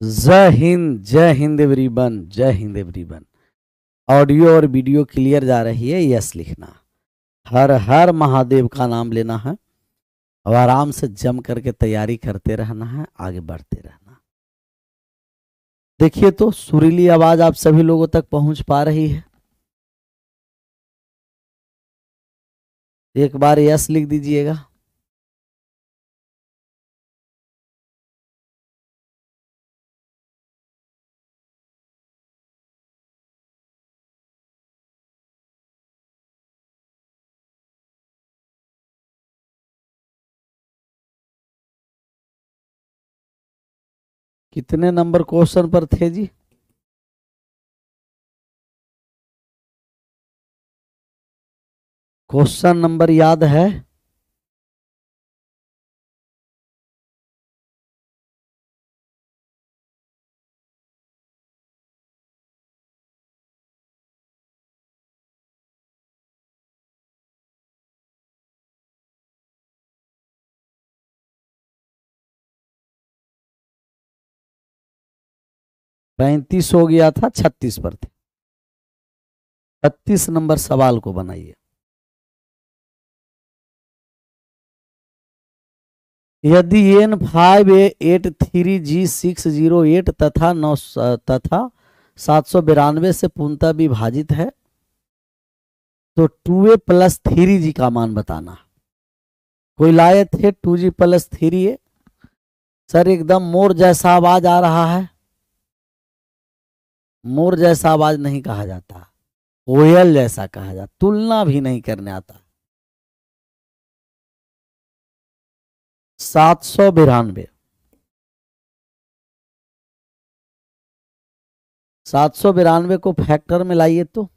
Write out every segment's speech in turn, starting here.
जय हिंद एवरीवन, जय Hind everyone. Audio और वीडियो क्लियर जा रही है? यस लिखना। हर हर महादेव का नाम लेना है और आराम से जम करके तैयारी करते रहना है, आगे बढ़ते रहना। देखिए तो सुरीली आवाज आप सभी लोगों तक पहुंच पा रही है? एक बार यस लिख दीजिएगा। कितने नंबर क्वेश्चन पर थे जी? क्वेश्चन नंबर याद है? पैंतीस हो गया था, 36 पर थे। 36 नंबर सवाल को बनाइए। यदि N5A83G608 तथा 792 से पूर्णतः विभाजित है तो 2A+3G का मान बताना। कोई लाए थे 2G+3A? सर एकदम मोर जैसा आवाज आ रहा है। मोर जैसा आवाज नहीं कहा जाता, कोयल जैसा कहा जाता, तुलना भी नहीं करने आता। 792। 792 को फैक्टर में लाइए तो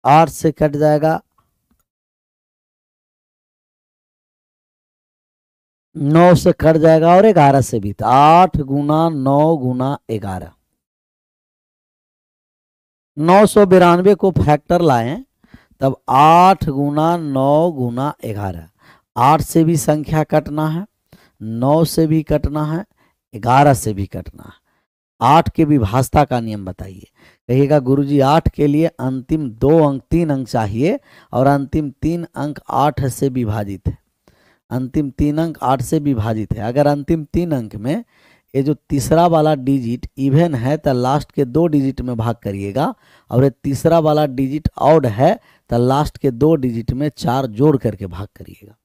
8 से कट जाएगा, 9 से कट जाएगा और 11 से भी। 8 गुना 9 गुना 11। 992 को फैक्टर लाएं तब 8 गुना 9 गुना 11। 8 से भी संख्या कटना है, 9 से भी कटना है, 11 से भी कटना है। 8 के विभाजता का नियम बताइए। कहिएगा गुरुजी 8 के लिए अंतिम 2 अंक 3 अंक चाहिए और अंतिम 3 अंक 8 से विभाजित है। अंतिम 3 अंक 8 से विभाजित है। अगर अंतिम 3 अंक में ये जो तीसरा वाला डिजिट इवन है तो लास्ट के 2 डिजिट में भाग करिएगा, और ये तीसरा वाला डिजिट ऑड है तो लास्ट के 2 डिजिट में 4 जोड़ करके भाग करिएगा।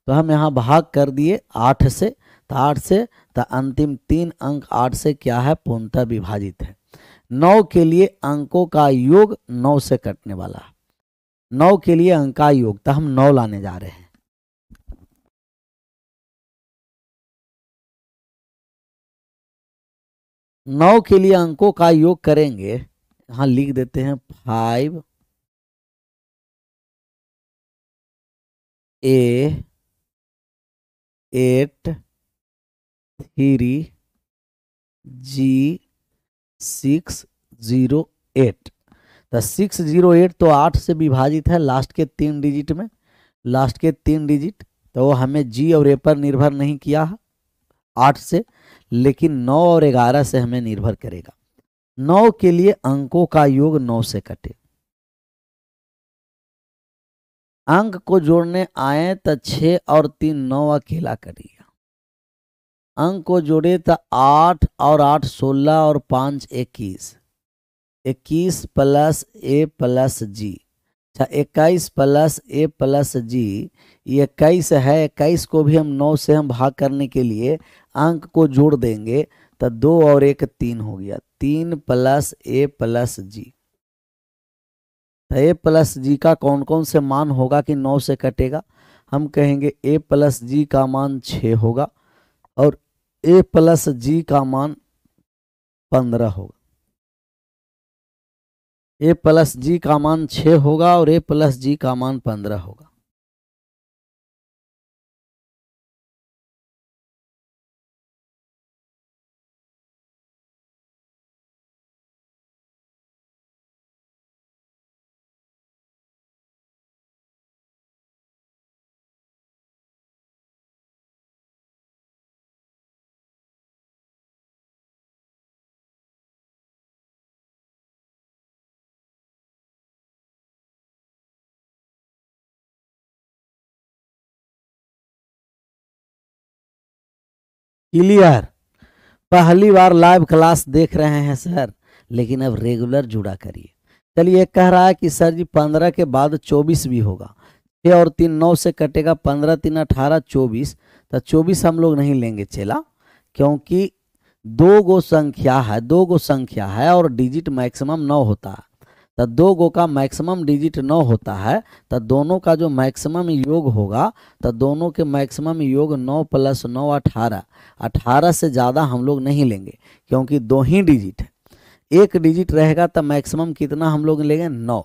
तो हम यहाँ भाग कर दिए 8 से, तो 8 से तो अंतिम 3 अंक 8 से क्या है, पूर्णतः विभाजित है। 9 के लिए अंकों का योग 9 से कटने वाला है। 9 के लिए अंक का योग, तो हम 9 लाने जा रहे हैं। 9 के लिए अंकों का योग करेंगे, यहां लिख देते हैं 5 A 8 3 G608। तो 608 तो 8 से विभाजित है लास्ट के 3 डिजिट में, लास्ट के 3 डिजिट, तो वो हमें जी और ए पर निर्भर नहीं किया है 8 से, लेकिन 9 और 11 से हमें निर्भर करेगा। 9 के लिए अंकों का योग 9 से कटे। अंक को जोड़ने आए तो 6 और 3 9 अकेला करिए। अंक को जोड़े तो 8 और 8 16 और 5 21। 21 प्लस ए प्लस जी, अच्छा 21 प्लस ए प्लस जी, ये 21 है। 21 को भी हम 9 से हम भाग करने के लिए अंक को जोड़ देंगे तो 2 और 1 3 हो गया। 3 प्लस ए प्लस जी, तो ए प्लस जी का कौन कौन से मान होगा कि 9 से कटेगा? हम कहेंगे ए प्लस जी का मान 6 होगा और ए प्लस जी का मान 15 होगा। ए प्लस जी का मान 6 होगा और ए प्लस जी का मान 15 होगा। क्लियर। पहली बार लाइव क्लास देख रहे हैं सर, लेकिन अब रेगुलर जुड़ा करिए। चलिए, कह रहा है कि सर जी 15 के बाद 24 भी होगा। 6 और 3 9 से कटेगा, 15 3 18 24। तो 24 हम लोग नहीं लेंगे चेला, क्योंकि दो गो संख्या है और डिजिट मैक्सिमम 9 होता है। तो 2 गो का मैक्सिमम डिजिट 9 होता है, तो दोनों का जो मैक्सिमम योग होगा, तो दोनों के मैक्सिमम योग 9 + 9 18। 18 से ज़्यादा हम लोग नहीं लेंगे, क्योंकि 2 ही डिजिट है। एक डिजिट रहेगा तो मैक्सिमम कितना हम लोग लेंगे? 9।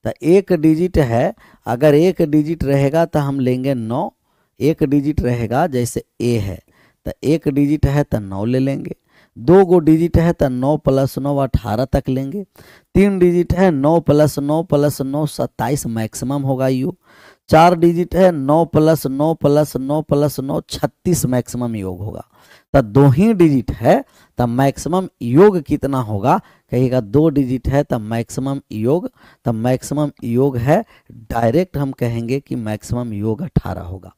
तो एक डिजिट है, अगर एक डिजिट रहेगा तो हम लेंगे 9। एक डिजिट रहेगा, जैसे ए है तो एक डिजिट है तो 9 ले लेंगे। 2 गो डिजिट है तो 9 + 9 18 तक लेंगे। 3 डिजिट है, 9 + 9 + 9 27 मैक्सिमम होगा योग। 4 डिजिट है, 9 + 9 + 9 + 9 36 मैक्सिमम योग होगा। तो 2 ही डिजिट है तो मैक्सिमम योग कितना होगा? कहिएगा 2 डिजिट है तो मैक्सिमम योग, तो मैक्सिमम योग है, डायरेक्ट हम कहेंगे कि मैक्सिमम योग 18 होगा।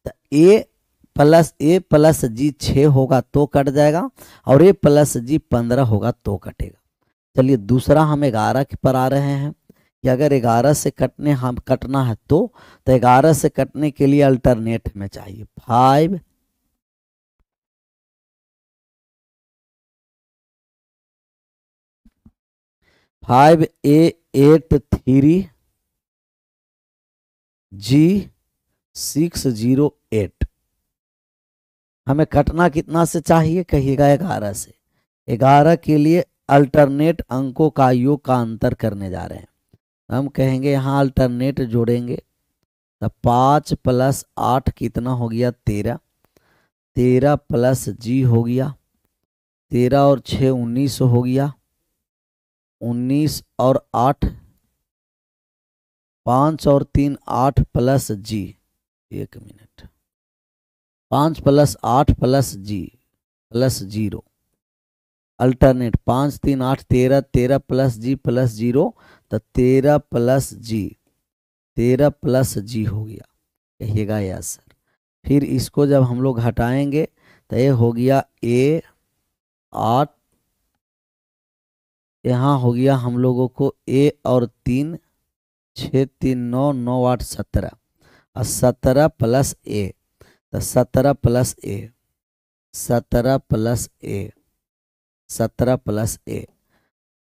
तो ए प्लस जी 6 होगा तो कट जाएगा, और ए प्लस जी 15 होगा तो कटेगा। चलिए, दूसरा हम 11 पर आ रहे हैं कि अगर 11 से कटना है तो 11 से कटने के लिए अल्टरनेट में चाहिए 5 5 A 8 3 G 608। हमें कटना कितना से चाहिए? कहिएगा 11 से। 11 के लिए अल्टरनेट अंकों का योग का अंतर करने जा रहे हैं। हम कहेंगे यहाँ अल्टरनेट जोड़ेंगे, तो 5 + 8 कितना हो गया? 13। 13 + जी हो गया, 13 और 6 19 हो गया। 19 और 8 5 और 3 8 + जी, 1 मिनट, 5 + 8 + जी +0। अल्टरनेट 5 3 8 13, 13 + जी +0, तो 13 + जी, 13 + जी हो गया। कहिएगा यस सर। फिर इसको जब हम लोग हटाएंगे तो ये हो गया ए 8, यहाँ हो गया हम लोगों को ए और 3 6 3 9 9 8 17, और 17 + ए, तो 17 + ए, 17 + ए, 17 + ए,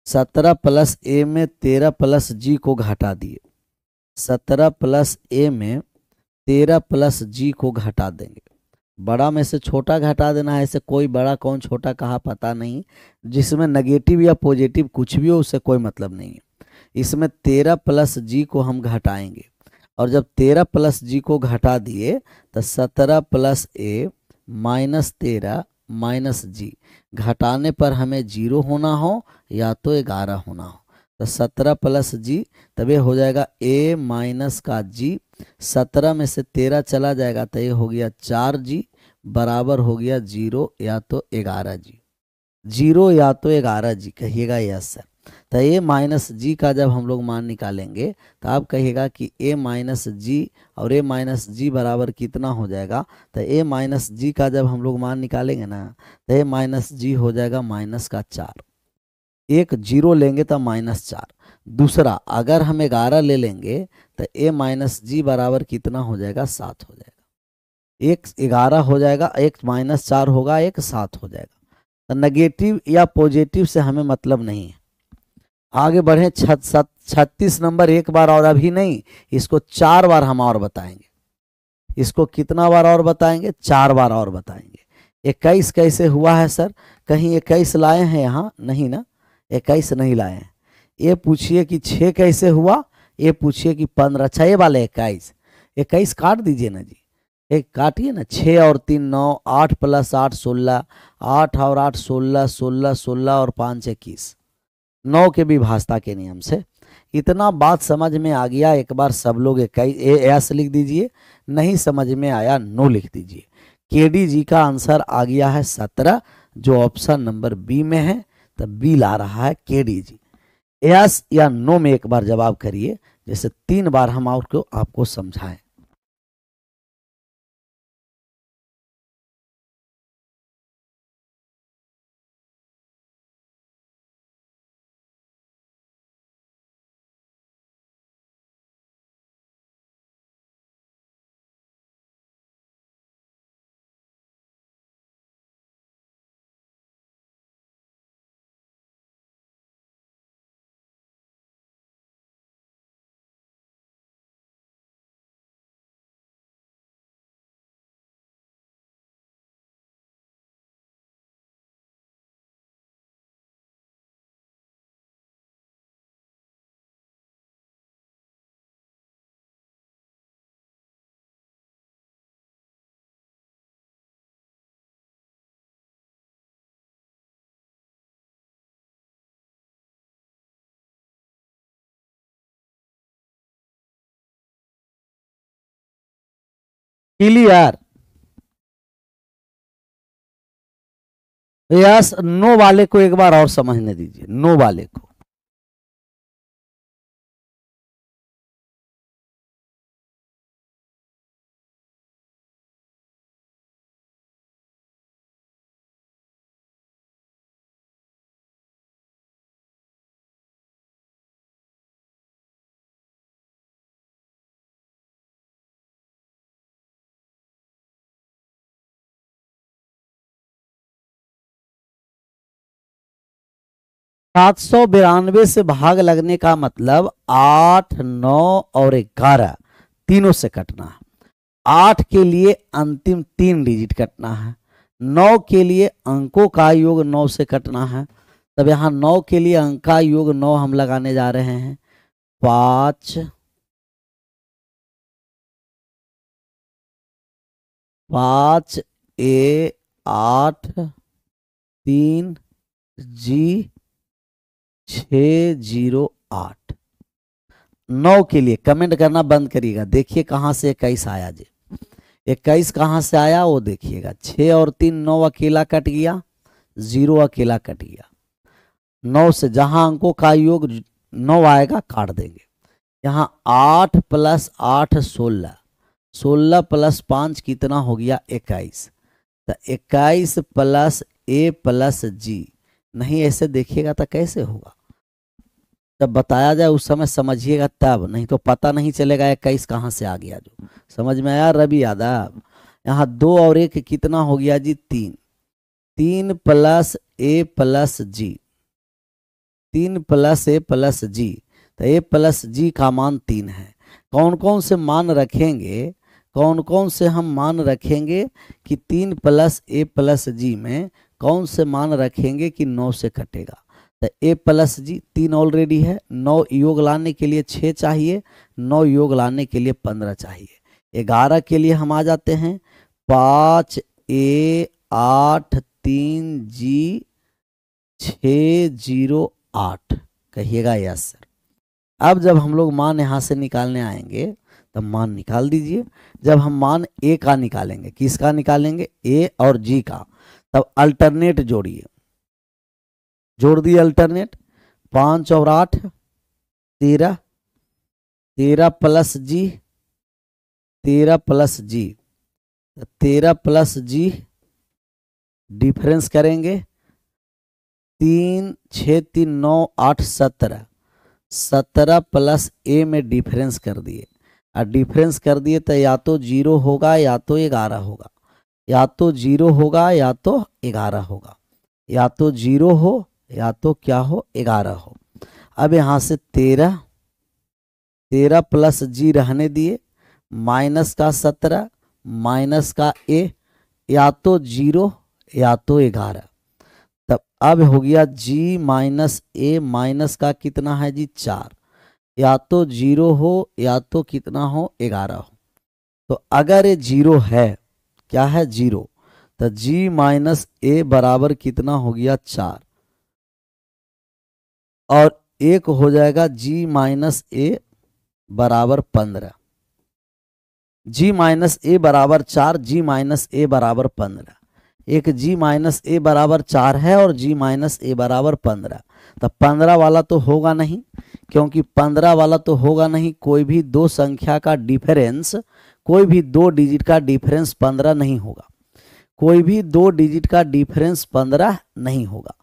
17 + ए में 13 + जी को घटा दिए। 17 + ए में 13 + जी को घटा देंगे। बड़ा में से छोटा घटा देना है, ऐसे कोई बड़ा कौन छोटा कहा पता नहीं। जिसमें नेगेटिव या पॉजिटिव कुछ भी हो उससे कोई मतलब नहीं है। इसमें 13 + जी को हम घटाएंगे, और जब 13 + जी को घटा दिए तो 17 + ए -13 -जी, घटाने पर हमें 0 होना हो या तो 11 होना हो। तो 17 + जी, तब ये हो जाएगा ए माइनस का जी। 17 में से 13 चला जाएगा तो ये हो गया 4 जी, बराबर हो गया 0 या तो 11 जी। 0 या तो 11 जी, कहिएगा यस सर। तो ए माइनस जी का जब हम लोग मान निकालेंगे तो आप कहिएगा कि ए माइनस जी और ए माइनस जी बराबर कितना हो जाएगा? तो ए माइनस जी का जब हम लोग मान निकालेंगे ना, तो ए माइनस जी हो जाएगा -4। एक 0 लेंगे तो -4। दूसरा, अगर हम 11 ले लेंगे तो ए माइनस जी बराबर कितना हो जाएगा? 7 हो जाएगा। एक 11 हो जाएगा, एक -4 होगा, एक 7 हो जाएगा। तो नेगेटिव या पॉजिटिव से हमें मतलब नहीं है। आगे बढ़े 36 नंबर, एक बार और अभी नहीं, इसको 4 बार हम और बताएंगे। इसको कितना बार और बताएंगे? 4 बार और बताएंगे। 21 कैसे हुआ है सर? कहीं 21 लाए हैं यहाँ? नहीं ना, 21 नहीं लाए हैं। ये पूछिए कि 6 कैसे हुआ, ये पूछिए कि 15। अच्छा, ये वाले 21, 21 काट दीजिए ना जी, एक काटिए ना। 6 और 3 9, 8 + 8 16, 8 और 8 16, 16 16 और 5 21, 9 के विभाजता के नियम से। इतना बात समझ में आ गया? एक बार सब लोग एस लिख दीजिए, नहीं समझ में आया नो लिख दीजिए। केडी जी का आंसर आ गया है 17, जो ऑप्शन नंबर बी में है। तो बी ला रहा है केडी जी। यस या नो में एक बार जवाब करिए, जैसे 3 बार हम आपको समझाएं। क्लियर? यस, नो वाले को एक बार और समझने दीजिए, नो वाले को। सात सौ बिरानवे से भाग लगने का मतलब 8, 9 और 11 तीनों से कटना है। 8 के लिए अंतिम 3 डिजिट कटना है। 9 के लिए अंकों का योग 9 से कटना है। तब यहाँ 9 के लिए अंक का योग 9 हम लगाने जा रहे हैं। 5, 5 ए 8 3 जी 608। 9 के लिए कमेंट करना बंद करिएगा। देखिए कहाँ से 21 आया जी। 21 कहाँ से आया वो देखिएगा। 6 और 3 9 अकेला कट गया, 0 अकेला कट गया। 9 से जहां अंकों का योग 9 आएगा काट देंगे। यहाँ 8 + 8 16, 16 + 5 कितना हो गया 21। तो 21 + ए + जी। नहीं ऐसे देखिएगा तो कैसे होगा? जब बताया जाए उस समय समझिएगा तब, नहीं तो पता नहीं चलेगा 21 कहाँ से आ गया। जो समझ में आया रवि यादव? यहाँ 2 और 1 कितना हो गया जी 3, 3 + ए + जी, 3 + ए + जी। तो ए + जी का मान 3 है। कौन कौन से मान रखेंगे, कौन कौन से हम मान रखेंगे कि 3 + ए + जी में कौन से मान रखेंगे कि 9 से कटेगा? तो ए + जी 3 ऑलरेडी है। 9 योग लाने के लिए 6 चाहिए, 9 योग लाने के लिए 15 चाहिए। 11 के लिए हम आ जाते हैं। 5 ए 8 3 जी 608। कहिएगा यस सर। अब जब हम लोग मान यहाँ से निकालने आएंगे तब मान निकाल दीजिए। जब हम मान ए का निकालेंगे, किसका निकालेंगे? ए और जी का। तब अल्टरनेट जोड़िए, जोड़ दिए अल्टरनेट। 5 और 8 13, 13 + जी, 13 + जी, 13 + जी डिफरेंस करेंगे। 3 6 3 9 8 17, 17 + ए में डिफरेंस कर दिए। और डिफरेंस कर दिए तो या तो 0 होगा या तो 11 होगा, या तो 0 होगा या तो 11 होगा, या तो 0 हो या तो क्या हो 11 हो। अब यहाँ से 13 + जी रहने दिए, माइनस का 17 माइनस का ए, या तो 0 या तो 11। तब अब हो गया जी - ए माइनस का कितना है जी 4, या तो 0 हो या तो कितना हो 11 हो। तो अगर ये 0 है, क्या है 0, तो जी - ए बराबर कितना हो गया 4, और एक हो जाएगा जी - ए बराबर 15। जी - ए बराबर 4, जी - ए बराबर 15। एक जी - ए बराबर 4 है और जी - ए बराबर 15। तो 15 वाला तो होगा नहीं, क्योंकि 15 वाला तो होगा नहीं। कोई भी दो संख्या का डिफरेंस, कोई भी 2 डिजिट का डिफरेंस 15 नहीं होगा। कोई भी 2 डिजिट का डिफरेंस 15 नहीं होगा।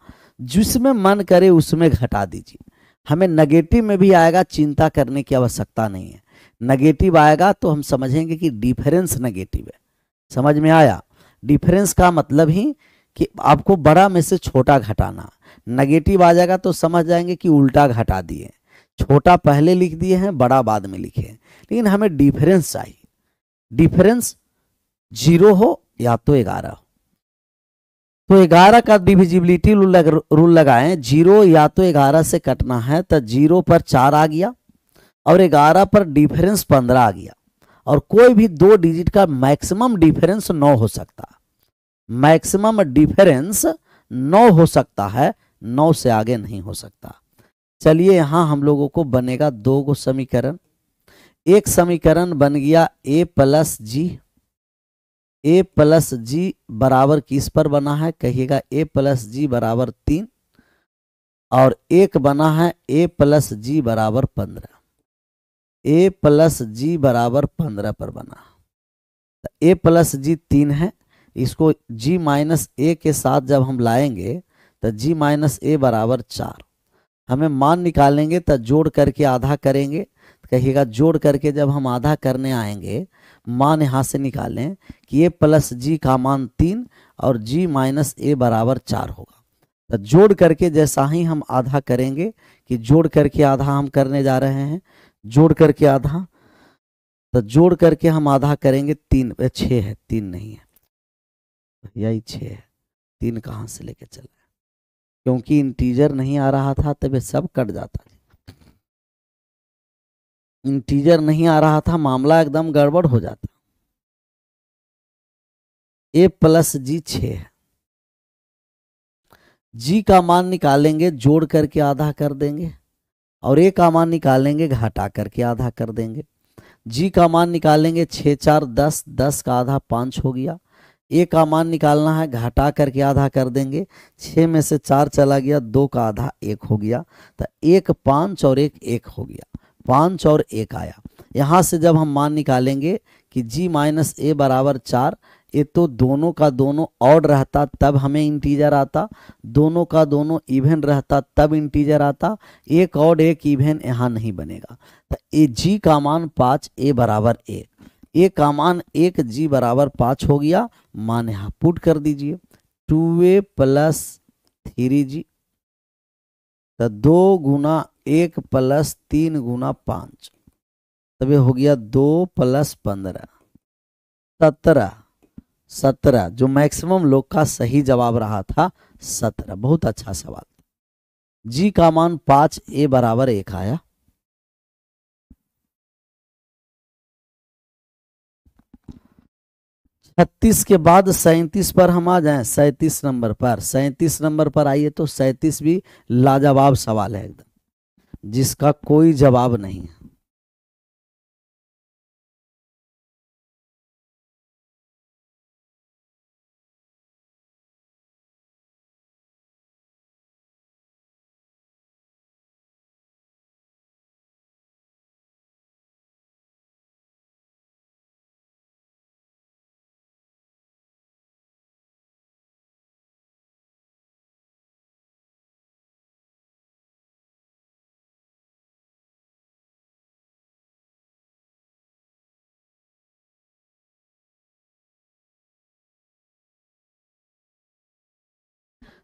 जिसमें मन करे उसमें घटा दीजिए। हमें नेगेटिव में भी आएगा, चिंता करने की आवश्यकता नहीं है। नेगेटिव आएगा तो हम समझेंगे कि डिफरेंस नेगेटिव है। समझ में आया? डिफरेंस का मतलब ही कि आपको बड़ा में से छोटा घटाना। नेगेटिव आ जाएगा तो समझ जाएंगे कि उल्टा घटा दिए, छोटा पहले लिख दिए हैं, बड़ा बाद में लिखे हैं। लेकिन हमें डिफरेंस चाहिए। डिफरेंस 0 हो या तो 11 हो। तो 11 का डिविजिबिलिटी रूल लगाएं। 0 या तो 11 से कटना है, तो 0 पर 4 आ गया और 11 पर डिफरेंस 15 आ गया। और कोई भी 2 डिजिट का मैक्सिमम डिफरेंस 9 हो सकता है। मैक्सिमम डिफरेंस 9 हो सकता है, 9 से आगे नहीं हो सकता। चलिए यहां हम लोगों को बनेगा 2 समीकरण। एक समीकरण बन गया ए + जी, ए प्लस जी बराबर किस पर बना है, कहिएगा ए प्लस जी बराबर 3, और एक बना है ए प्लस जी बराबर 15। ए प्लस जी बराबर 15 पर बना। ए प्लस जी 3 है, इसको जी माइनस ए के साथ जब हम लाएंगे तो जी माइनस ए बराबर 4। हमें मान निकालेंगे तो जोड़ करके आधा करेंगे, कहिएगा जोड़ करके जब हम आधा करने आएंगे मान यहाँ से निकालें कि ए प्लस जी का मान 3 और जी माइनस ए बराबर 4 होगा। तो जोड़ करके जैसा ही हम आधा करेंगे कि जोड़ करके आधा हम करने जा रहे हैं, जोड़ करके आधा, तो जोड़ करके हम आधा करेंगे 3 6 है, 3 नहीं है, यही 6 है, 3 कहाँ से लेके चला, क्योंकि इंटीजर नहीं आ रहा था तब ये सब कट जाता। इंटीजर नहीं आ रहा था, मामला एकदम गड़बड़ हो जाता। ए प्लस जी 6 है, जी का मान निकालेंगे जोड़ करके आधा कर देंगे, और ए का मान निकालेंगे घटा करके आधा कर देंगे। जी का मान निकालेंगे 6 4 10, 10 का आधा 5 हो गया। ए का मान निकालना है, घटा करके आधा कर देंगे, 6 में से 4 चला गया, 2 का आधा 1 हो गया, तो 1 5 और 1 1 हो गया, 5 और 1 आया। यहाँ से जब हम मान निकालेंगे कि जी माइनस ए बराबर 4, ये तो दोनों का दोनों ऑड रहता तब हमें इंटीजर आता, दोनों का दोनों इवन रहता तब इंटीजर आता, एक ऑड एक इवन यहाँ नहीं बनेगा। तो ए जी का मान 5, ए बराबर 1, ए का मान 1, जी बराबर 5 हो गया। मान यहाँ पुट कर दीजिए 2a प्लस 3g, तो 2 गुना 1 प्लस 3 गुना 5, तब ये हो गया 2 प्लस 15 17। 17 जो मैक्सिमम लोग का सही जवाब रहा था 17। बहुत अच्छा सवाल। जी का मान 5, ए बराबर 1 आया। छत्तीस के बाद 37 पर हम आ जाएं, 37 नंबर पर, 37 नंबर पर आइए। तो 37 भी लाजवाब सवाल है एकदम, जिसका कोई जवाब नहीं है।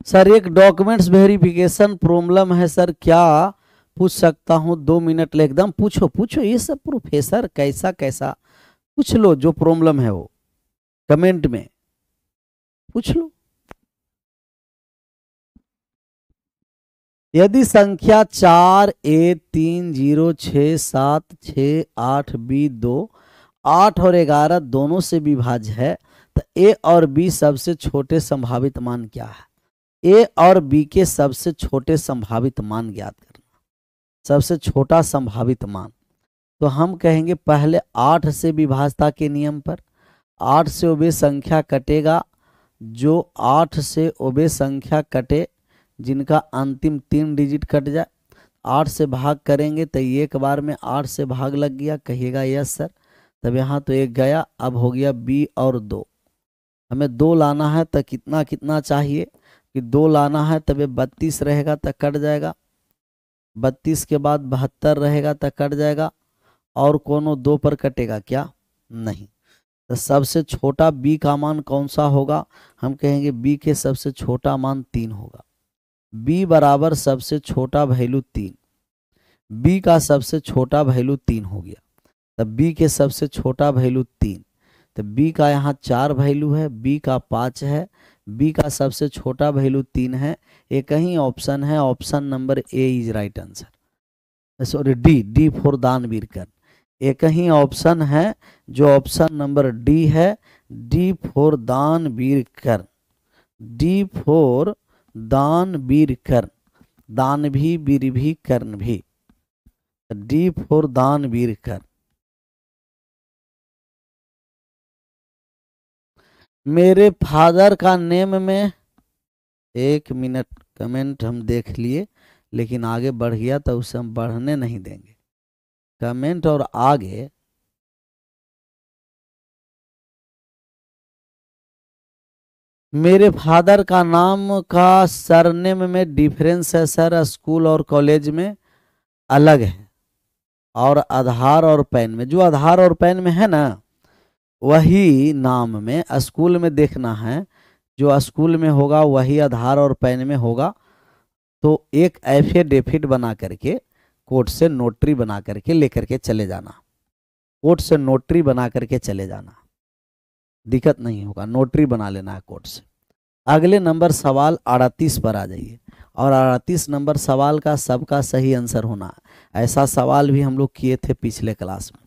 सर एक डॉक्यूमेंट्स वेरिफिकेशन प्रॉब्लम है सर, क्या पूछ सकता हूँ? 2 मिनट ले, एकदम पूछो पूछो, ये सब प्रोफेसर कैसा कैसा पूछ लो, जो प्रॉब्लम है वो कमेंट में पूछ लो। यदि संख्या 4a30676 8b2 8 और 11 दोनों से विभाज्य है तो ए और बी सबसे छोटे संभावित मान क्या है? ए और बी के सबसे छोटे संभावित मान ज्ञात करना। सबसे छोटा संभावित मान तो हम कहेंगे पहले 8 से विभाज्यता के नियम पर, 8 से उभय संख्या कटेगा, जो 8 से उभय संख्या कटे जिनका अंतिम 3 डिजिट कट जाए, 8 से भाग करेंगे तो एक बार में 8 से भाग लग गया, कहिएगा यस सर। तब यहाँ तो 1 गया, अब हो गया बी और 2, हमें 2 लाना है तो कितना कितना चाहिए कि 2 लाना है, तब 32 रहेगा तो कट जाएगा, 32 के बाद 72 रहेगा तो कट जाएगा, और कोनो 2 पर कटेगा क्या? नहीं। तो सबसे छोटा b का मान कौन सा होगा? हम कहेंगे b के सबसे छोटा मान 3 होगा। b बराबर सबसे छोटा वैल्यू 3, b का सबसे छोटा वैल्यू 3 हो गया, तब b के सबसे छोटा वैल्यू 3, तो b का यहाँ 4 वैल्यू है, b का 5 है, b का सबसे छोटा वैल्यू 3 है। एक ही ऑप्शन है, option number A is right answer, sorry D for दानवीर कर्ण। एक ही ऑप्शन है जो ऑप्शन नंबर डी है, डी फॉर दानवीर कर्ण, डी फॉर दानवीर कर्ण, दान भी वीर भी कर्ण भी, डी फॉर दानवीर कर्ण। मेरे फादर का नेम में, 1 मिनट, कमेंट हम देख लिए लेकिन आगे बढ़ गया तो उसे हम बढ़ने नहीं देंगे। कमेंट और आगे मेरे फादर का नाम का सरनेम में डिफरेंस है सर, स्कूल और कॉलेज में अलग है, और आधार और पैन में, जो आधार और पैन में है ना वही नाम में स्कूल में देखना है, जो स्कूल में होगा वही आधार और पैन में होगा। तो एक एफिडेविट बना करके कोर्ट से नोटरी बना करके लेकर के चले जाना, कोर्ट से नोटरी बना करके चले जाना, दिक्कत नहीं होगा, नोटरी बना लेना है कोर्ट से। अगले नंबर सवाल 38 पर आ जाइए, और 38 नंबर सवाल का सबका सही आंसर होना है। ऐसा सवाल भी हम लोग किए थे पिछले क्लास में।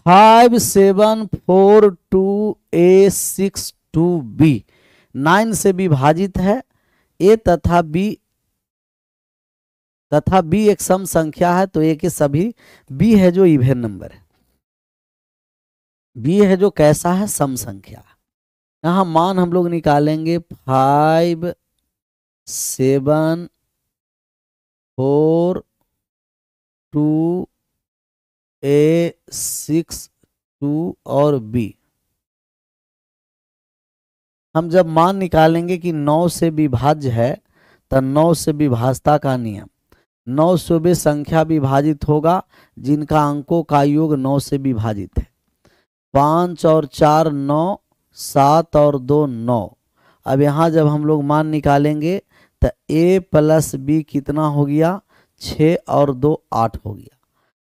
Five seven four two A 6 2 B 9 से विभाजित है। ए तथा बी एक सम संख्या है, तो ए के सभी, बी है जो इवन नंबर है, बी है जो कैसा है, सम संख्या। यहां मान हम लोग निकालेंगे 5 7 4 2 ए 6 2 और बी। हम जब मान निकालेंगे कि 9 से विभाज्य है तो 9 से विभाजता का नियम, 9 से वे संख्या विभाजित होगा जिनका अंकों का योग 9 से विभाजित है। 5 और 4 9, 7 और 2 9। अब यहाँ जब हम लोग मान निकालेंगे तो a प्लस बी कितना हो गया, 6 और 2 8 हो गया।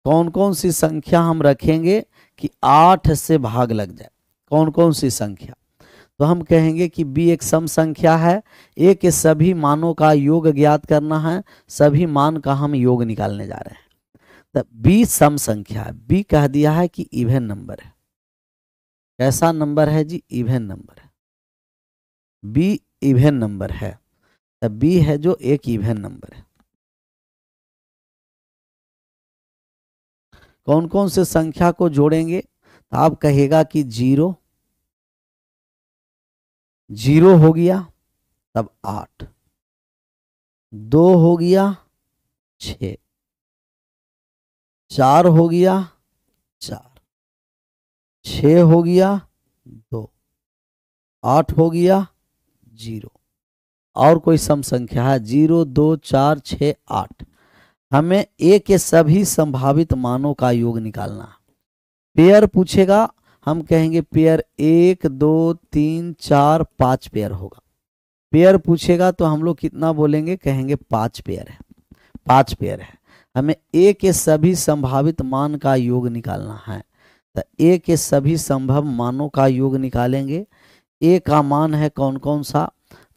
कौन कौन सी संख्या हम रखेंगे कि 8 से भाग लग जाए, कौन कौन सी संख्या, तो हम कहेंगे कि b एक सम संख्या है, a के सभी मानों का योग ज्ञात करना है, सभी मान का हम योग निकालने जा रहे हैं। तो b सम संख्या है, b कह दिया है कि इवन नंबर है। कैसा नंबर है जी, इवन नंबर है, b इवन नंबर है, तो b है जो एक इवन नंबर है। कौन कौन से संख्या को जोड़ेंगे, तो आप कहेगा कि 0 0 हो गया, तब 8, 2 हो गया 6, 4 हो गया 4, 6 हो गया 2, 8 हो गया 0। और कोई सम संख्या है, 0 2 4 6 8। हमें a के सभी संभावित मानों का योग निकालना है। पेयर पूछेगा, हम कहेंगे पेयर 1 2 3 4 5 पेयर होगा। पेयर पूछेगा तो हम लोग कितना बोलेंगे, कहेंगे 5 पेयर है, 5 पेयर है। हमें a के सभी संभावित मान का योग निकालना है, तो a के सभी संभव मानों का योग निकालेंगे। a का मान है कौन कौन सा,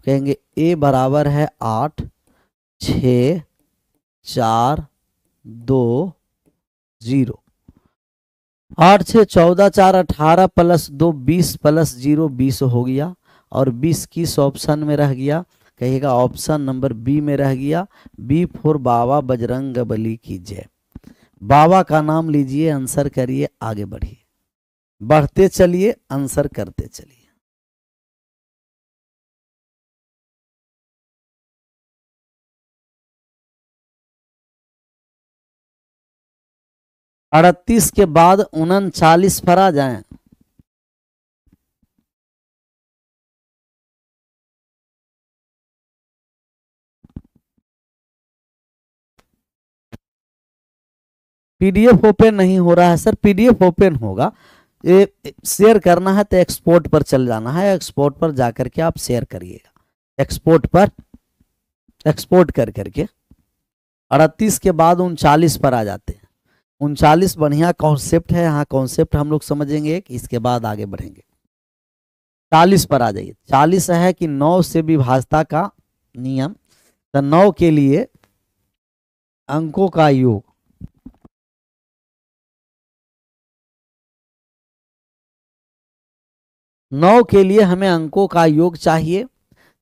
कहेंगे a बराबर है 8 6 4 2 0। 8 6 14 4 18 प्लस 2 20 प्लस 0 20 हो गया। और 20 किस ऑप्शन में रह गया, कहिएगा ऑप्शन नंबर बी में रह गया। बी फॉर बाबा बजरंग बली की जय। बाबा का नाम लीजिए, आंसर करिए, आगे बढ़िए, बढ़ते चलिए, आंसर करते चलिए। अड़तीस के बाद 39 पर आ जाएं। पीडीएफ ओपन नहीं हो रहा है सर, पीडीएफ ओपन होगा, ये शेयर करना है तो एक्सपोर्ट पर चल जाना है, एक्सपोर्ट पर जाकर के आप शेयर करिएगा। एक्सपोर्ट पर एक्सपोर्ट कर करके 38 के बाद 39 पर आ जाते हैं। 39 बढ़िया कॉन्सेप्ट है, यहाँ कॉन्सेप्ट हम लोग समझेंगे कि इसके बाद आगे बढ़ेंगे। 40 पर आ जाइए। 40 है कि 9 से विभाजता का नियम। तो 9 के लिए अंकों का योग, नौ के लिए हमें अंकों का योग चाहिए।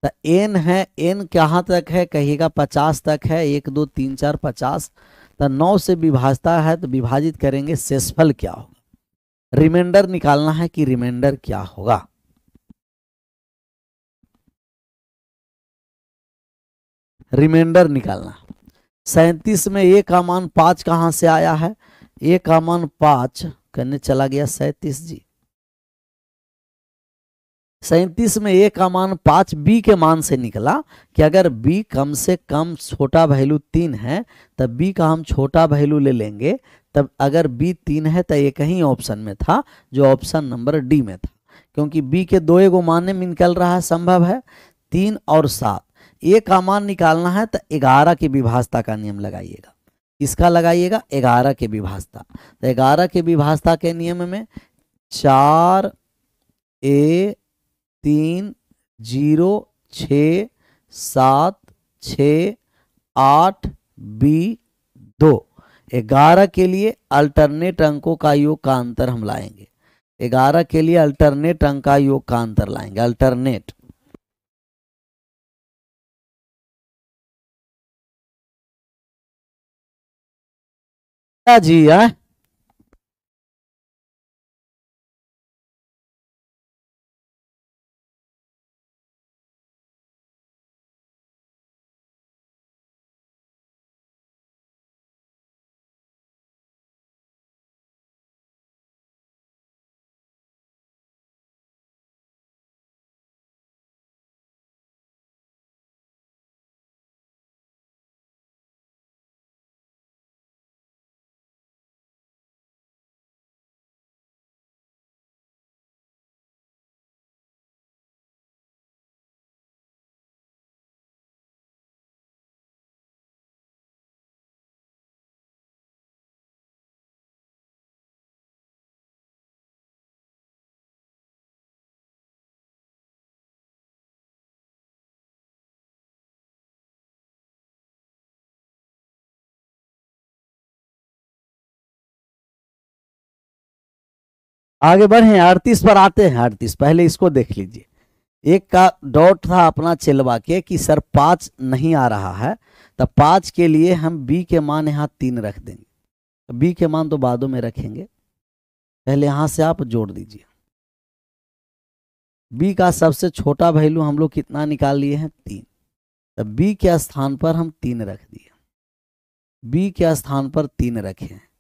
तो एन है, एन कहाँ तक है कहिएगा, 50 तक है, 1 2 3 4 50। तो 9 से विभाजता है तो विभाजित करेंगे, शेषफल क्या होगा, रिमाइंडर निकालना है कि रिमाइंडर क्या होगा। रिमाइंडर निकालना। 37 में ए का मान 5 कहाँ से आया है, ए का मान 5 करने चला गया 37 जी। 37 में ए का मान 5 बी के मान से निकला कि अगर बी कम से कम छोटा वैल्यू 3 है तब बी का हम छोटा वैल्यू ले लेंगे। तब अगर बी 3 है तो एक ही ऑप्शन में था जो ऑप्शन नंबर डी में था, क्योंकि बी के दो एगो मान में निकल रहा है, संभव है 3 और 7। ए का मान निकालना है तो 11 की विभाजता का नियम लगाइएगा। इसका लगाइएगा 11 के विभाजता। तो 11 के विभाजता के नियम में 4 ए 3 0 6 7 6 8 बी 2। 11 के लिए अल्टरनेट अंकों का योग का अंतर हम लाएंगे। 11 के लिए अल्टरनेट अंक का योग का अंतर लाएंगे, अल्टरनेट। क्या जी है, आगे बढ़े 38 पर आते हैं। 38 पहले इसको देख लीजिए। एक का डॉट था अपना चिलवा के कि सर 5 नहीं आ रहा है, तो 5 के लिए हम बी के मान यहाँ 3 रख देंगे। बी के मान तो बादों में रखेंगे, पहले यहां से आप जोड़ दीजिए। बी का सबसे छोटा वैल्यू हम लोग कितना निकाल लिए हैं, 3। तो बी के स्थान पर हम 3 रख दिए, बी के स्थान पर 3 रखे।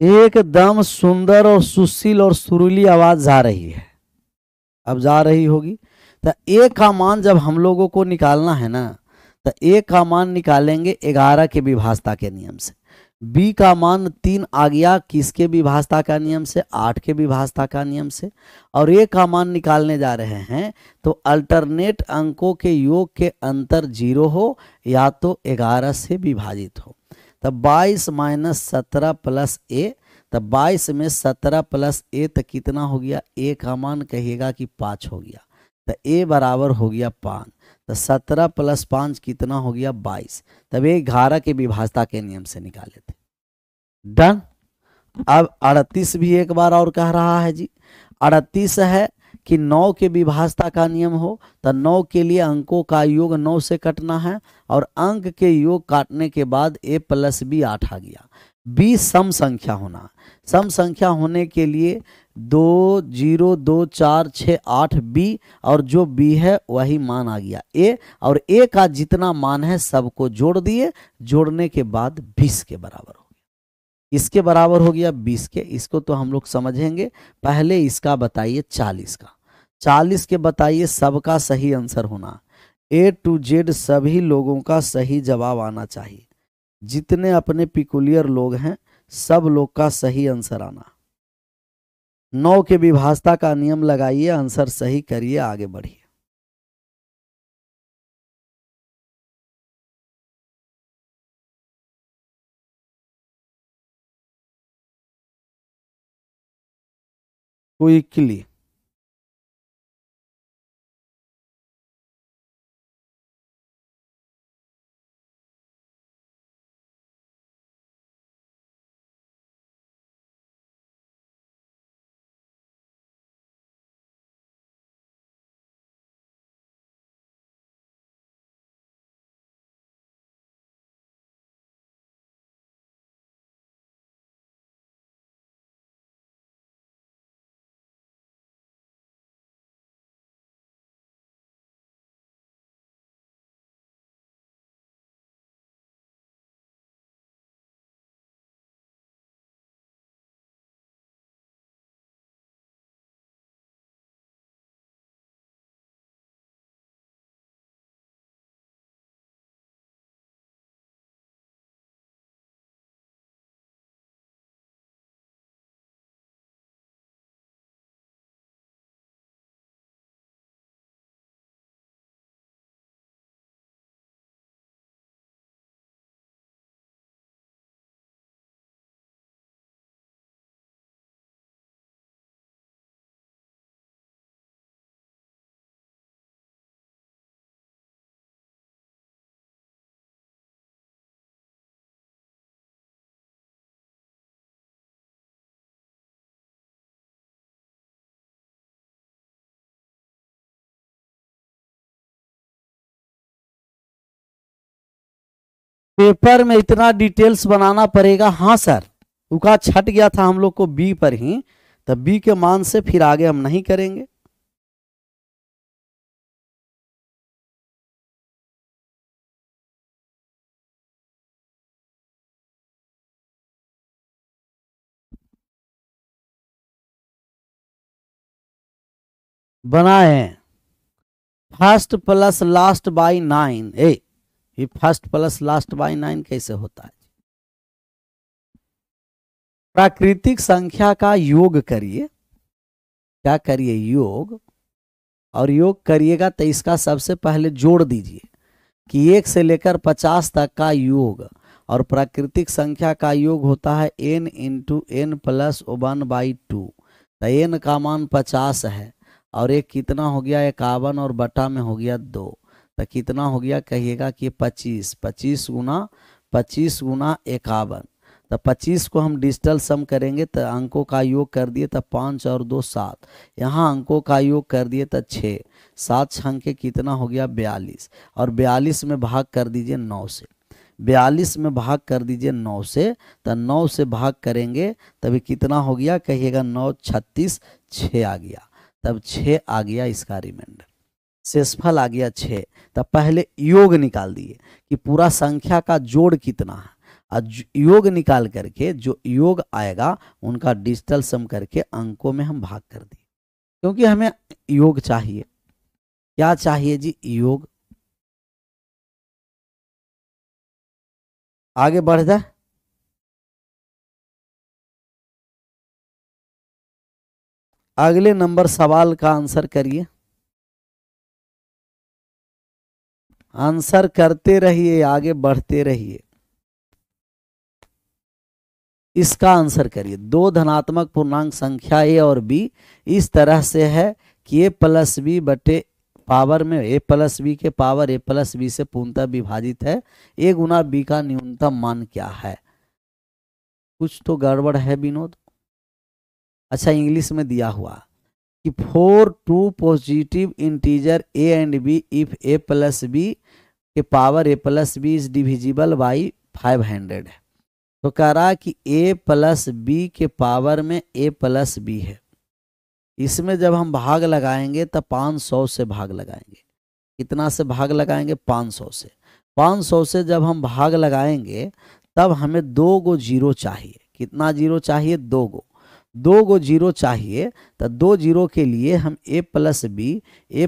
एकदम सुंदर और सुशील और सुरीली आवाज जा रही है, अब जा रही होगी। तो ए का मान जब हम लोगों को निकालना है ना, तो ए का मान निकालेंगे 11 के विभाजता के नियम से। बी का मान 3 आ गया किसके विभाजता का नियम से, 8 के विभाजता का नियम से। और ए का मान निकालने जा रहे हैं तो अल्टरनेट अंकों के योग के अंतर 0 हो या तो 11 से विभाजित हो। तब 22 माइनस 17 प्लस ए, तब 22 में 17 प्लस ए तो कितना हो गया, ए का मान कहिएगा कि 5 हो गया, तो ए बराबर हो गया 5। तो 17 प्लस 5 कितना हो गया 22। तब ये 11 के विभाजता के नियम से निकाले थे। डन। अब 38 भी एक बार और कह रहा है जी। 38 है कि 9 के विभाजता का नियम हो तो 9 के लिए अंकों का योग 9 से कटना है, और अंक के योग काटने के बाद a प्लस बी 8 आ गया। बी सम संख्या होना, सम संख्या होने के लिए 2 0 2 4 6 8 बी, और जो बी है वही मान आ गया ए, और ए का जितना मान है सबको जोड़ दिए, जोड़ने के बाद 20 के बराबर हो गया। इसके बराबर हो गया 20 के। इसको तो हम लोग समझेंगे, पहले इसका बताइए 40 का। 40 के बताइए, सबका सही आंसर होना, ए टू जेड सभी लोगों का सही जवाब आना चाहिए। जितने अपने पिकुलियर लोग हैं सब लोग का सही आंसर आना। 9 के विभाजता का नियम लगाइए, आंसर सही करिए, आगे बढ़िए। क्विकली पेपर में इतना डिटेल्स बनाना पड़ेगा। हाँ सर, उका छट गया था हम लोग को बी पर ही, तब बी के मान से फिर आगे हम नहीं करेंगे। बनाए फर्स्ट प्लस लास्ट बाई 9। ये फर्स्ट प्लस लास्ट बाई 9 कैसे होता है? प्राकृतिक संख्या का योग करिए, क्या करिए, योग। और योग करिएगा तो इसका सबसे पहले जोड़ दीजिए कि 1 से लेकर 50 तक का योग, और प्राकृतिक संख्या का योग होता है n इंटू एन प्लस 1/2। तो n का मान 50 है, और एक कितना हो गया 51, और बटा में हो गया 2, तो कितना हो गया कहिएगा कि 25। 25 गुना 51, तो 25 को हम डिजिटल सम करेंगे तो अंकों का योग कर दिए तो 5 और 2 7, यहाँ अंकों का योग कर दिए तो 6, 7 छंग के कितना हो गया 42, और 42 में भाग कर दीजिए 9 से। 42 में भाग कर दीजिए 9 से, तो 9 से भाग करेंगे तभी कितना हो गया कहिएगा 9 36, 6 आ गया, तब 6 आ गया इसका रिमाइंडर, शेषफल आ गया 6। तब पहले योग निकाल दिए कि पूरा संख्या का जोड़ कितना है। और योग निकाल करके जो योग आएगा उनका डिजिटल सम करके अंकों में हम भाग कर दिए, क्योंकि हमें योग चाहिए। क्या चाहिए जी? योग। आगे बढ़ जाए। अगले नंबर सवाल का आंसर करिए। आंसर करते रहिए, आगे बढ़ते रहिए। इसका आंसर करिए। दो धनात्मक पूर्णांक संख्या ए और बी इस तरह से है कि ए प्लस बी बटे पावर में ए प्लस बी के पावर ए प्लस बी से पूर्णतः विभाजित है। ए गुना बी का न्यूनतम मान क्या है? कुछ तो गड़बड़ है विनोद। अच्छा, इंग्लिश में दिया हुआ कि for two positive integer A and B if A plus B के power A plus B is divisible by 500 है। तो कह रहा है कि a प्लस बी के पावर में a प्लस बी है। इसमें जब हम भाग लगाएंगे तब 500 से भाग लगाएंगे। कितना से भाग लगाएंगे? 500 से। 500 से जब हम भाग लगाएंगे तब हमें 2 गो जीरो चाहिए। कितना जीरो चाहिए? 2 गो। 2 गो जीरो चाहिए। तो 2 जीरो के लिए हम a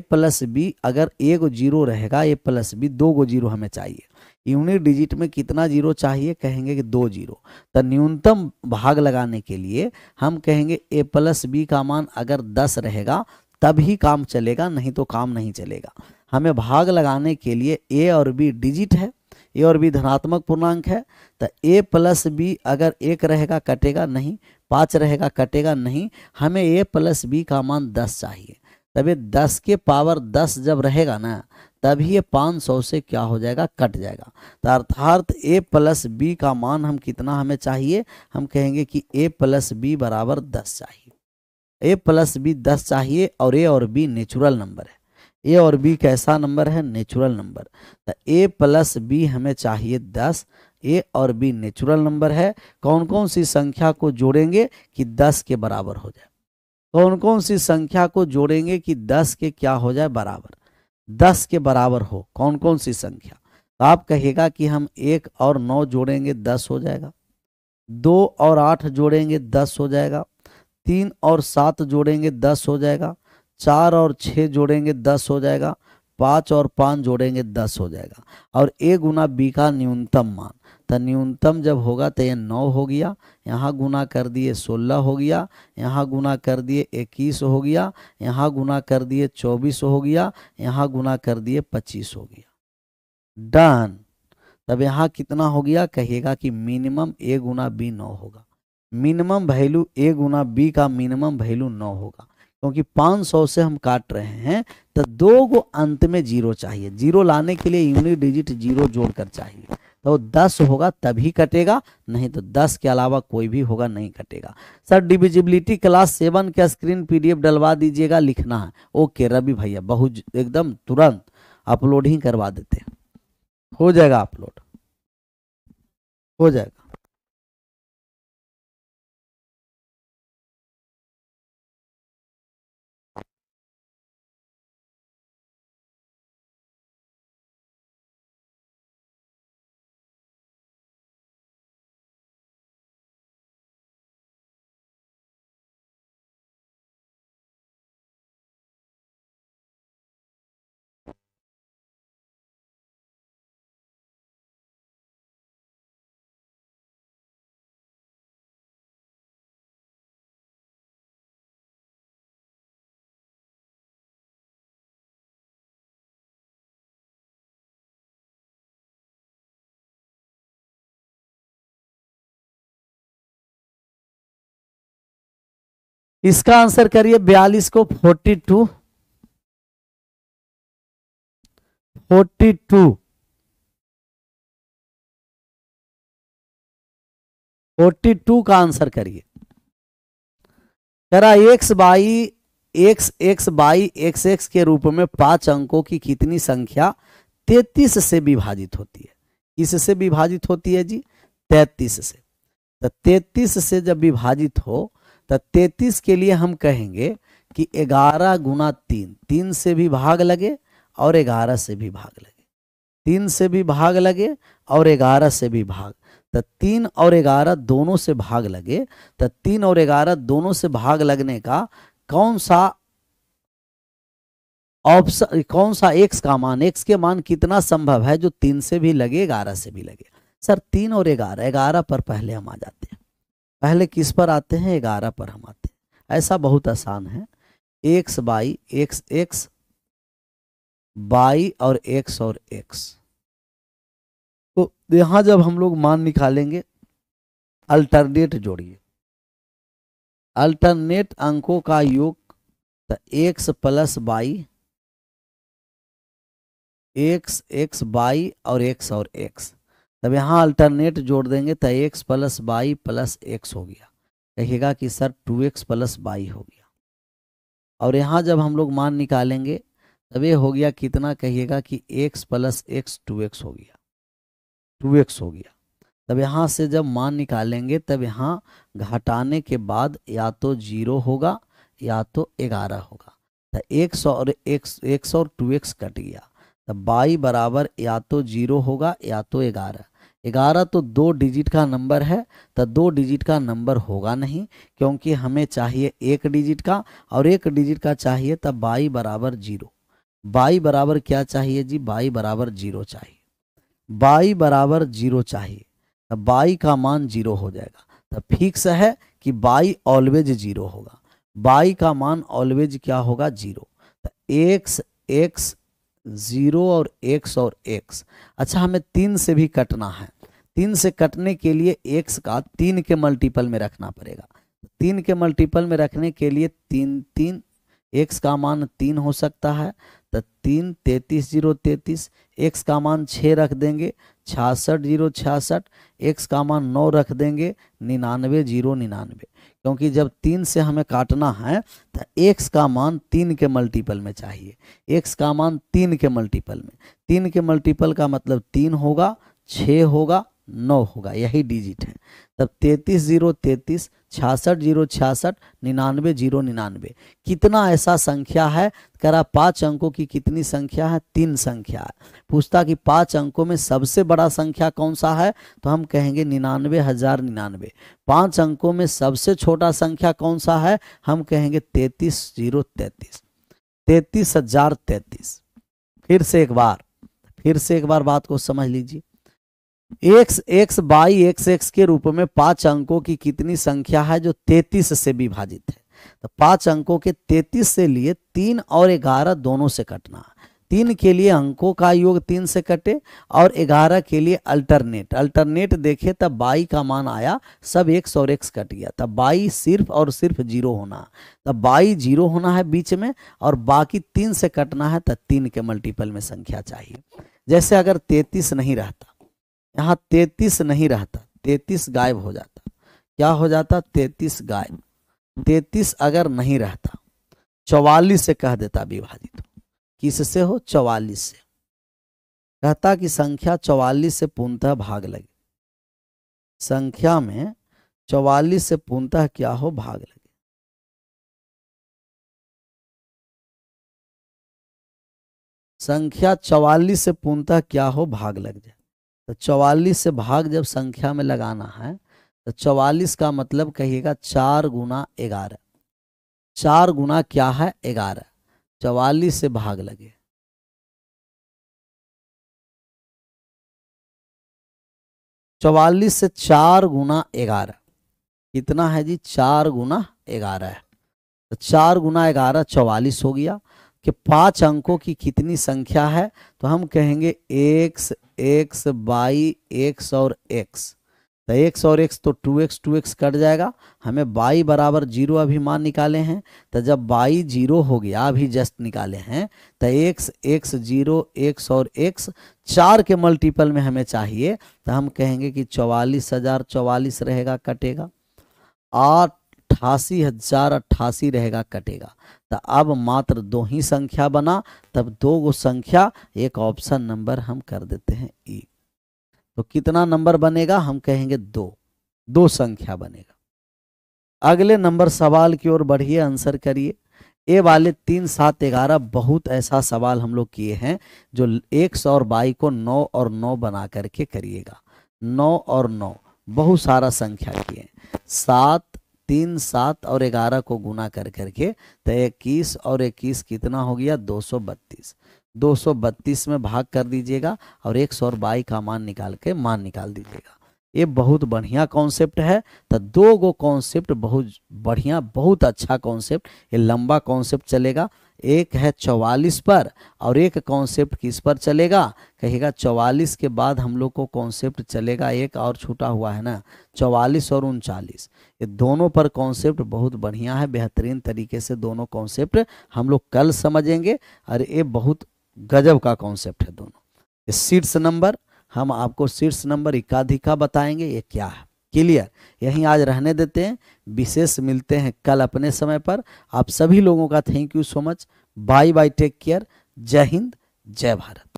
प्लस बी अगर 1 जीरो रहेगा a प्लस बी 2 गो जीरो हमें चाहिए। यूनिट डिजिट में कितना जीरो चाहिए? कहेंगे कि 2 जीरो। तो न्यूनतम भाग लगाने के लिए हम कहेंगे a प्लस बी का मान अगर 10 रहेगा तभी काम चलेगा, नहीं तो काम नहीं चलेगा। हमें भाग लगाने के लिए a और b डिजिट है, a और b धनात्मक पूर्णांक है। तो a प्लस बी अगर 1 रहेगा कटेगा नहीं, 5 रहेगा कटेगा नहीं। हमें a प्लस बी का मान 10 चाहिए। तभी 10 के पावर 10 जब रहेगा ना तभी ये 500 से क्या हो जाएगा? कट जाएगा। तो अर्थात a प्लस बी का मान हम कितना हमें चाहिए? हम कहेंगे कि a प्लस बी बराबर 10 चाहिए। a प्लस बी 10 चाहिए और a और b नेचुरल नंबर है। a और b कैसा नंबर है? Natural number. तो a प्लस बी हमें चाहिए 10। a और b नेचुरल नंबर है। कौन कौन सी संख्या को जोड़ेंगे कि 10 के बराबर हो जाए? कौन कौन सी संख्या को जोड़ेंगे कि 10 के क्या हो जाए? बराबर। 10 के बराबर हो कौन कौन सी संख्या? तो आप कहिएगा कि हम 1 और 9 जोड़ेंगे 10 हो जाएगा। 2 और 8 जोड़ेंगे 10 हो जाएगा। 3 और 7 जोड़ेंगे 10 हो जाएगा। 4 और 6 जोड़ेंगे 10 हो जाएगा। 5 और 5 जोड़ेंगे 10 हो जाएगा। और a गुना b का न्यूनतम मान, तो न्यूनतम जब होगा तो ये 9 हो गया, यहाँ गुना कर दिए 16 हो गया, यहाँ गुना कर दिए 21 हो गया, यहाँ गुना कर दिए 24 हो गया, यहाँ गुना कर दिए 25 हो गया। डन। तब यहाँ कितना हो गया? कहिएगा कि मिनिमम a गुना b 9 होगा। Minimum value a Guna b का मिनिमम वैल्यू 9 होगा, क्योंकि 500 से हम काट रहे हैं। तो 2 गो अंत में जीरो चाहिए। जीरो लाने के लिए यूनिट डिजिट जीरो जोड़कर चाहिए। तो 10 होगा तभी कटेगा, नहीं तो 10 के अलावा कोई भी होगा नहीं कटेगा। सर डिविजिबिलिटी क्लास 7 का स्क्रीन पीडीएफ डलवा दीजिएगा, लिखना है। ओके रवि भैया, बहुत एकदम तुरंत अपलोड ही करवा देते हैं। हो जाएगा अपलोड, हो जाएगा। इसका आंसर करिए। 42 को 42 का आंसर करिए। कह रहा एक्स बाई एक्स के रूप में 5 अंकों की कितनी संख्या 33 से विभाजित होती है? किससे विभाजित होती है जी? 33 से। तो 33 से जब विभाजित हो तो 33 के लिए हम कहेंगे कि 11 गुना 3, 3 से भी भाग लगे और 11 से भी भाग लगे, 3 से भी भाग लगे और 11 से भी भाग। तो 3 और 11 दोनों से भाग लगे, तो 3 और 11 दोनों से भाग लगने का कौन सा ऑप्शन, कौन सा x का मान, x के मान कितना संभव है जो 3 से भी लगे 11 से भी लगे। सर 3 और 11, 11 पर पहले हम आ जाते हैं। पहले किस पर आते हैं? 11 पर हम आते हैं। ऐसा बहुत आसान है, x by x, x by और x और x। तो यहां जब हम लोग मान निकालेंगे, अल्टरनेट जोड़िए, अल्टरनेट अंकों का योग, तो x plus by, x by और x। तब यहाँ अल्टरनेट जोड़ देंगे तो x plus by plus x हो गया। कहिएगा कि सर 2x प्लस बाई हो गया। और यहाँ जब हम लोग मान निकालेंगे तब ये हो गया कितना? कहिएगा कि x प्लस x 2x हो गया, 2x हो गया। तब यहाँ से जब मान निकालेंगे तब यहाँ घटाने के बाद या तो 0 होगा या तो 11 होगा। तो x और 2x कट गया। तब बाई बराबर या तो 0 होगा या तो 11। 11 तो 2 डिजिट का नंबर है, तो 2 डिजिट का नंबर होगा नहीं, क्योंकि हमें चाहिए 1 डिजिट का, और 1 डिजिट का चाहिए। तब बाई बराबर 0। बाई बराबर क्या चाहिए जी? बाई बराबर 0 चाहिए। बाई बराबर 0 चाहिए। तब बाई का मान 0 हो जाएगा। तब फिक्स है कि बाई ऑलवेज 0 होगा। बाई का मान ऑलवेज क्या होगा? 0। तो x 0 और x और x। अच्छा, हमें 3 से भी कटना है। 3 से कटने के लिए x का 3 के मल्टीपल में रखना पड़ेगा। 3 के मल्टीपल में रखने के लिए 3 x का मान 3 हो सकता है। तो 3 33 0 33, x का मान 6 रख देंगे, 66 0 66, x का मान 9 रख देंगे, 99 0 99। क्योंकि जब 3 से हमें काटना है तो x का मान 3 के मल्टीपल में चाहिए। x का मान 3 के मल्टीपल में, 3 के मल्टीपल का मतलब 3 होगा, 6 होगा, 9 होगा, यही डिजिट है। तब 33 0 33, 66 0 66, 99 0 99। कितना ऐसा संख्या है? करा 5 अंकों की कितनी संख्या है? 3 संख्या है। पूछता कि 5 अंकों में सबसे बड़ा संख्या कौन सा है? तो हम कहेंगे 99,099। 5 अंकों में सबसे छोटा संख्या कौन सा है? हम कहेंगे 33 0 33, 33,033। फिर से एक बार बात को समझ लीजिए। x बाई x के रूप में 5 अंकों की कितनी संख्या है जो 33 से विभाजित है? तो 5 अंकों के 33 से लिए 3 और 11 दोनों से कटना है। 3 के लिए अंकों का योग 3 से कटे, और 11 के लिए अल्टरनेट देखे तब बाई का मान आया, सब x और x कट गया। तब बाई सिर्फ और सिर्फ 0 होना है। तब बाई 0 होना है बीच में, और बाकी 3 से कटना है, तब 3 के मल्टीपल में संख्या चाहिए। जैसे अगर 33 नहीं रहता, यहाँ 33 नहीं रहता, 33 गायब हो जाता। क्या हो जाता? 33 गायब। 33 अगर नहीं रहता, 44 से कह देता विभाजित। किससे हो? 44 से। कहता कि संख्या 44 से पूर्णतः भाग लगे। संख्या में 44 से पूर्णतः क्या हो? भाग लगे। संख्या 44 से पूर्णतः क्या हो? भाग लग जाए। तो 44 से भाग जब संख्या में लगाना है, तो 44 का मतलब कहिएगा 4 गुना 11। 4 गुना क्या है? 11। 44 से भाग लगे। चवालीस से 4 गुना 11 कितना है जी? 4 गुना 11 है। तो 4 गुना 11 44 हो गया। कि 5 अंकों की कितनी संख्या है? तो हम कहेंगे x बाई x और x। तो x और x तो 2x कट जाएगा। हमें बाई बराबर 0 अभी मान निकाले हैं। तो जब बाई 0 हो गया, अभी जस्ट निकाले हैं, तो x 0 x और x 4 के मल्टीपल में हमें चाहिए। तो हम कहेंगे कि 44,044 रहेगा, कटेगा। 88,088 रहेगा, कटेगा। तो अब मात्र 2 ही संख्या बना। तब 2 गो संख्या, एक ऑप्शन नंबर हम कर देते हैं ई। तो कितना नंबर बनेगा? हम कहेंगे 2 संख्या बनेगा। अगले नंबर सवाल की ओर बढ़िए, आंसर करिए। ए वाले 3 7 11 बहुत ऐसा सवाल हम लोग किए हैं जो x और y को 9 और 9 बना करके करिएगा। 9 और 9 बहुत सारा संख्या किए, 7, 3, 7 और 11 को गुना कर करके तो 21 और 21 कितना हो गया 232। 232 में भाग कर दीजिएगा और 122 का मान निकाल दीजिएगा। ये बहुत बढ़िया कॉन्सेप्ट है। तो दो गो कॉन्सेप्ट बहुत बढ़िया, बहुत अच्छा कॉन्सेप्ट, ये लंबा कॉन्सेप्ट चलेगा। एक है 44 पर और एक कॉन्सेप्ट किस पर चलेगा, कहिएगा 44 के बाद हम लोग को कॉन्सेप्ट चलेगा, एक और छूटा हुआ है ना 44 और 39, ये दोनों पर कॉन्सेप्ट बहुत बढ़िया है, बेहतरीन तरीके से दोनों कॉन्सेप्ट हम लोग कल समझेंगे। और ये बहुत गजब का कॉन्सेप्ट है दोनों। शीर्ष नंबर हम आपको शीर्ष नंबर एकाधिका बताएंगे ये क्या है। क्लियर, यहीं आज रहने देते हैं, विशेष मिलते हैं कल अपने समय पर। आप सभी लोगों का thank you so much, bye bye, take care, जय हिंद, जय भारत।